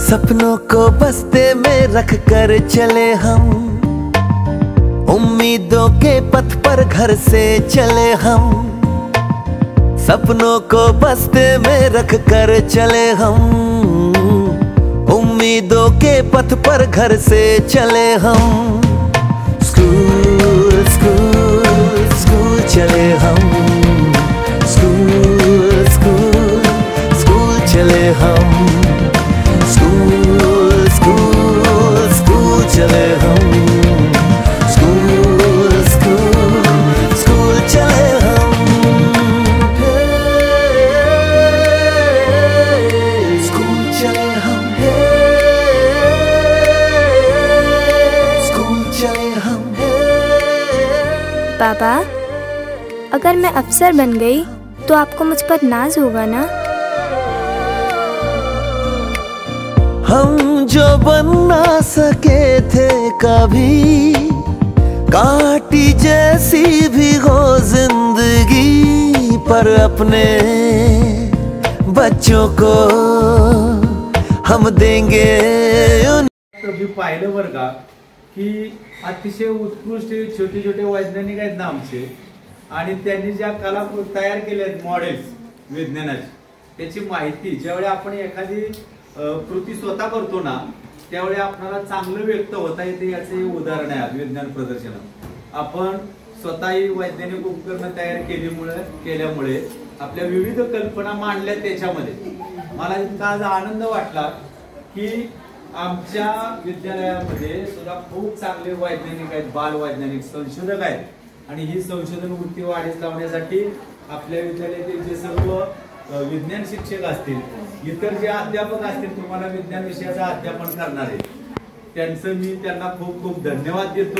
सपनों को बस्ते में रख कर चले हम, उम्मीदों के पथ पर घर से चले हम। सपनों को बस्ते में रख कर चले हम, उम्मीदों के पथ पर घर से चले हम। स्कूल स्कूल स्कूल चले हम, स्कूल स्कूल स्कूल चले हम, स्कूल स्कूल स्कूल चले हम, स्कूल स्कूल स्कूल चले हम। स्कूल चले हम, स्कूल चले हम। पापा, अगर मैं अफसर बन गई तो आपको मुझ पर नाज होगा ना? हम जो बन ना सके थे कभी, काटी जैसी भी हो जिंदगी, पर अपने बच्चों को हम देंगे मी पाहिलं बरं का की अतिशय उत्कृष्ट छोटे छोटे वैज्ञानिक आहेत ना आमचे, आणि त्यांनी ज्या कला तयार केल्या आहेत मॉडेल्स विज्ञानाची, त्याची माहिती ज्यावेळी आपण एखादी कृती स्वतः करतो ना त्यावेळी आपल्याला चांगलं व्यक्त होता येते, याचे उदाहरण आहे विज्ञान प्रदर्शनात। आपण स्वतःही वैज्ञानिक उपकरणं तयार केल्यामुळे आपल्या विविध कल्पना मांडल्या त्याच्यामध्ये। मला इतका आज आनंद वाटला की आमच्या विद्यालयामध्ये सुद्धा खूप चांगले वैज्ञानिक आहेत, बाल वैज्ञानिक संशोधक आहेत, आणि ही संशोधन वृत्ती वाढीस लावण्यासाठी आपल्या विद्यालयातील जे सर्व विज्ञान शिक्षक असतील, इतर जे अध्यापक असतील, तुम्हाला विज्ञान विषयाचं अध्यापन करणारे, त्यांचं मी त्यांना खूप खूप धन्यवाद देतो।